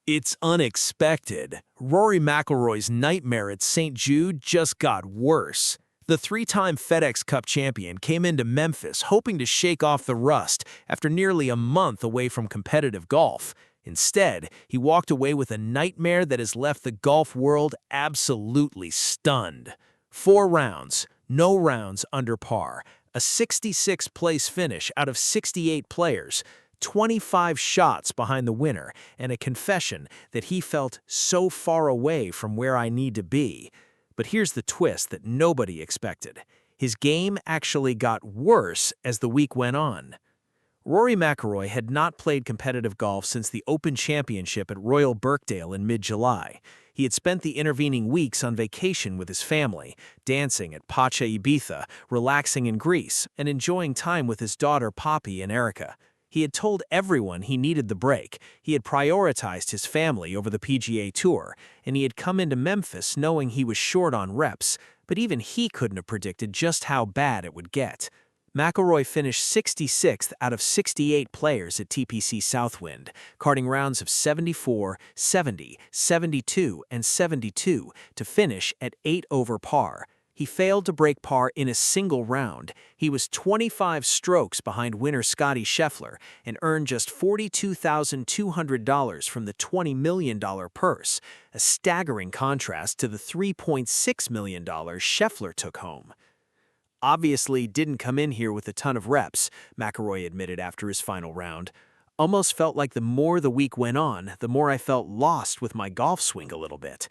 It's unexpected. Rory McIlroy's nightmare at St. Jude just got worse. The three-time FedEx Cup champion came into Memphis hoping to shake off the rust after nearly a month away from competitive golf. Instead, he walked away with a nightmare that has left the golf world absolutely stunned. 4 rounds, no rounds under par, a 66th place finish out of 68 players, 25 shots behind the winner, and a confession that he felt so far away from where I need to be. But here's the twist that nobody expected. His game actually got worse as the week went on. Rory McIlroy had not played competitive golf since the Open Championship at Royal Birkdale in mid-July. He had spent the intervening weeks on vacation with his family, dancing at Pacha Ibiza, relaxing in Greece, and enjoying time with his daughter Poppy and Erica. He had told everyone he needed the break, he had prioritized his family over the PGA Tour, and he had come into Memphis knowing he was short on reps, but even he couldn't have predicted just how bad it would get. McIlroy finished 66th out of 68 players at TPC Southwind, carding rounds of 74, 70, 72, and 72 to finish at 8 over par. He failed to break par in a single round. He was 25 strokes behind winner Scottie Scheffler and earned just $42,200 from the $20 million purse, a staggering contrast to the $3.6 million Scheffler took home. Obviously didn't come in here with a ton of reps, McIlroy admitted after his final round. Almost felt like the more the week went on, the more I felt lost with my golf swing a little bit.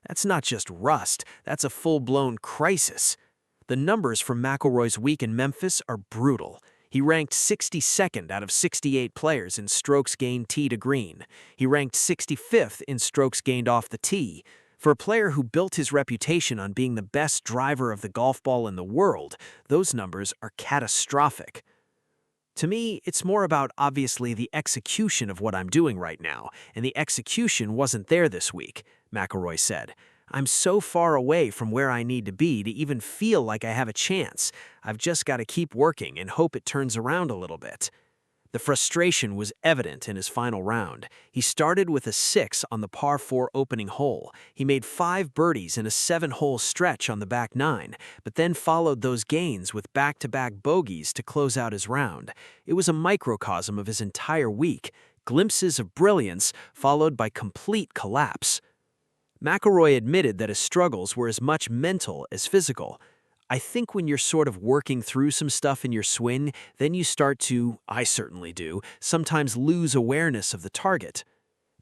That's not just rust, that's a full-blown crisis. The numbers from McIlroy's week in Memphis are brutal. He ranked 62nd out of 68 players in strokes gained tee to green. He ranked 65th in strokes gained off the tee. For a player who built his reputation on being the best driver of the golf ball in the world, those numbers are catastrophic. To me, it's more about obviously the execution of what I'm doing right now, and the execution wasn't there this week, McIlroy said. I'm so far away from where I need to be to even feel like I have a chance. I've just got to keep working and hope it turns around a little bit. The frustration was evident in his final round. He started with a 6 on the par 4 opening hole. He made 5 birdies in a 7-hole stretch on the back 9, but then followed those gains with back-to-back bogeys to close out his round. It was a microcosm of his entire week, glimpses of brilliance followed by complete collapse. McIlroy admitted that his struggles were as much mental as physical. I think when you're sort of working through some stuff in your swing, then you start to, I certainly do, sometimes lose awareness of the target.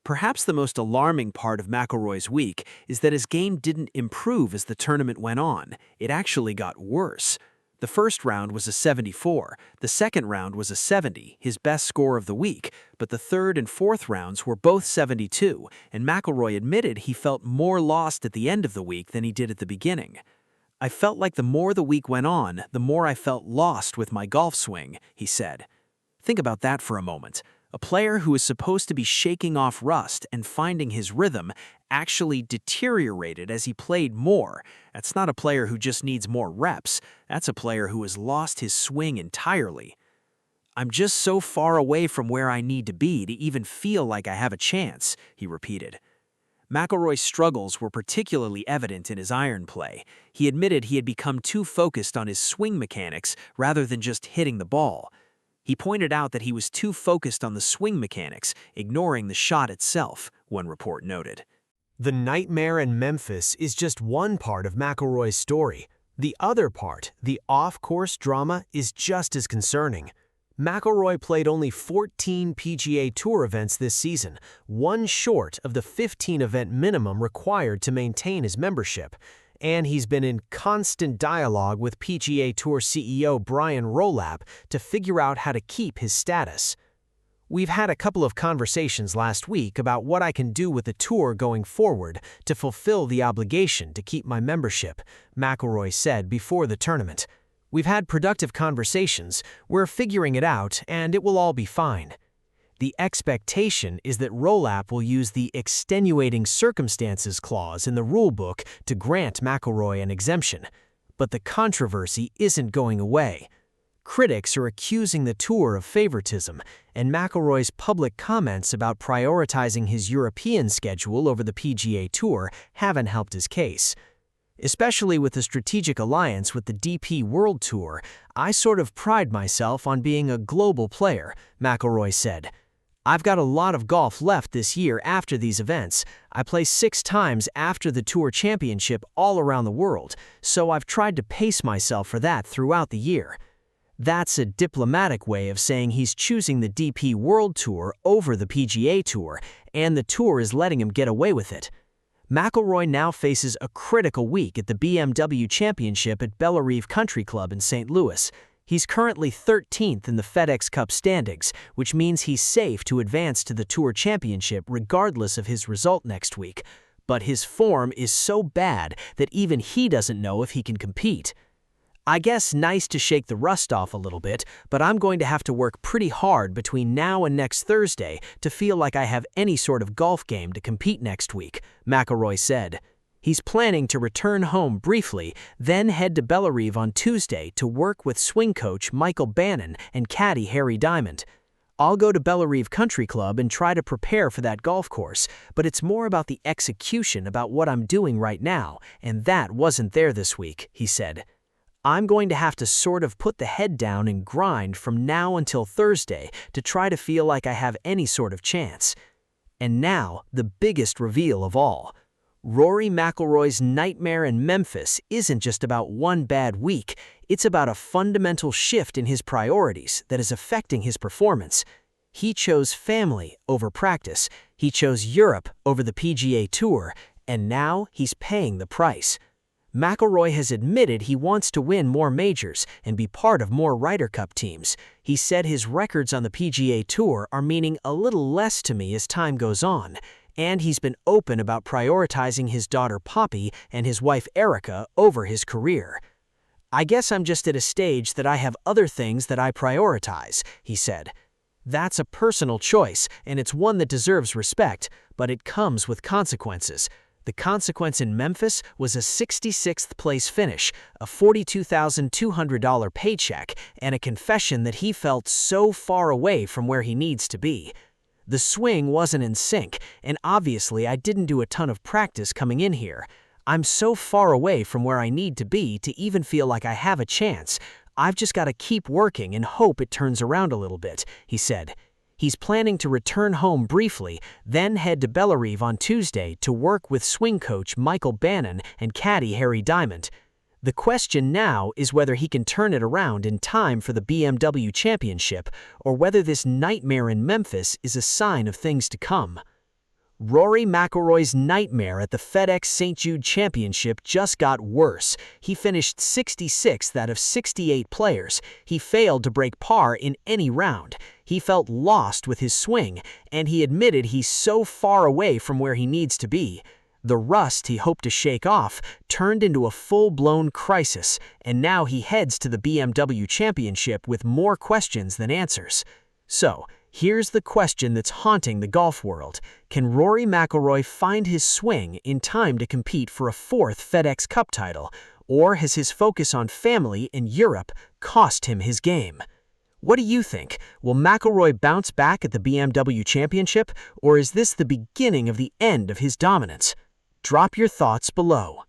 Perhaps the most alarming part of McIlroy's week is that his game didn't improve as the tournament went on. It actually got worse. The first round was a 74, the second round was a 70, his best score of the week, but the third and fourth rounds were both 72, and McIlroy admitted he felt more lost at the end of the week than he did at the beginning. I felt like the more the week went on, the more I felt lost with my golf swing, he said. Think about that for a moment. A player who is supposed to be shaking off rust and finding his rhythm actually deteriorated as he played more. That's not a player who just needs more reps. That's a player who has lost his swing entirely. I'm just so far away from where I need to be to even feel like I have a chance, he repeated. McIlroy's struggles were particularly evident in his iron play. He admitted he had become too focused on his swing mechanics rather than just hitting the ball. He pointed out that he was too focused on the swing mechanics, ignoring the shot itself, one report noted. The nightmare in Memphis is just one part of McIlroy's story. The other part, the off-course drama, is just as concerning. McIlroy played only 14 PGA Tour events this season, one short of the 15-event minimum required to maintain his membership, and he's been in constant dialogue with PGA Tour CEO Brian Rolap to figure out how to keep his status. We've had a couple of conversations last week about what I can do with the tour going forward to fulfill the obligation to keep my membership, McIlroy said before the tournament. We've had productive conversations, we're figuring it out, and it will all be fine. The expectation is that Rolap will use the extenuating circumstances clause in the rulebook to grant McIlroy an exemption. But the controversy isn't going away. Critics are accusing the tour of favoritism, and McIlroy's public comments about prioritizing his European schedule over the PGA Tour haven't helped his case. Especially with the strategic alliance with the DP World Tour, I sort of pride myself on being a global player, McIlroy said. I've got a lot of golf left this year after these events. I play 6 times after the Tour Championship all around the world, so I've tried to pace myself for that throughout the year. That's a diplomatic way of saying he's choosing the DP World Tour over the PGA Tour, and the tour is letting him get away with it. McIlroy now faces a critical week at the BMW Championship at Bellerive Country Club in St. Louis. He's currently 13th in the FedEx Cup standings, which means he's safe to advance to the Tour Championship regardless of his result next week. But his form is so bad that even he doesn't know if he can compete. I guess nice to shake the rust off a little bit, but I'm going to have to work pretty hard between now and next Thursday to feel like I have any sort of golf game to compete next week, McIlroy said. He's planning to return home briefly, then head to Bellerive on Tuesday to work with swing coach Michael Bannon and caddy Harry Diamond. I'll go to Bellerive Country Club and try to prepare for that golf course, but it's more about the execution about what I'm doing right now, and that wasn't there this week, he said. I'm going to have to sort of put the head down and grind from now until Thursday to try to feel like I have any sort of chance. And now, the biggest reveal of all. Rory McIlroy's nightmare in Memphis isn't just about one bad week, it's about a fundamental shift in his priorities that is affecting his performance. He chose family over practice, he chose Europe over the PGA Tour, and now he's paying the price. McIlroy has admitted he wants to win more majors and be part of more Ryder Cup teams. He said his records on the PGA Tour are meaning a little less to me as time goes on, and he's been open about prioritizing his daughter Poppy and his wife Erica over his career. I guess I'm just at a stage that I have other things that I prioritize, he said. That's a personal choice, and it's one that deserves respect, but it comes with consequences. The consequence in Memphis was a 66th place finish, a $42,200 paycheck, and a confession that he felt so far away from where he needs to be. The swing wasn't in sync, and obviously I didn't do a ton of practice coming in here. I'm so far away from where I need to be to even feel like I have a chance. I've just got to keep working and hope it turns around a little bit, he said. He's planning to return home briefly, then head to Bellerive on Tuesday to work with swing coach Michael Bannon and caddy Harry Diamond. The question now is whether he can turn it around in time for the BMW Championship or whether this nightmare in Memphis is a sign of things to come. Rory McIlroy's nightmare at the FedEx St. Jude Championship just got worse. He finished 66th out of 68 players. He failed to break par in any round. He felt lost with his swing, and he admitted he's so far away from where he needs to be. The rust he hoped to shake off turned into a full-blown crisis, and now he heads to the BMW Championship with more questions than answers. So, here's the question that's haunting the golf world. Can Rory McIlroy find his swing in time to compete for a 4th FedEx Cup title, or has his focus on family and Europe cost him his game? What do you think? Will McIlroy bounce back at the BMW Championship, or is this the beginning of the end of his dominance? Drop your thoughts below.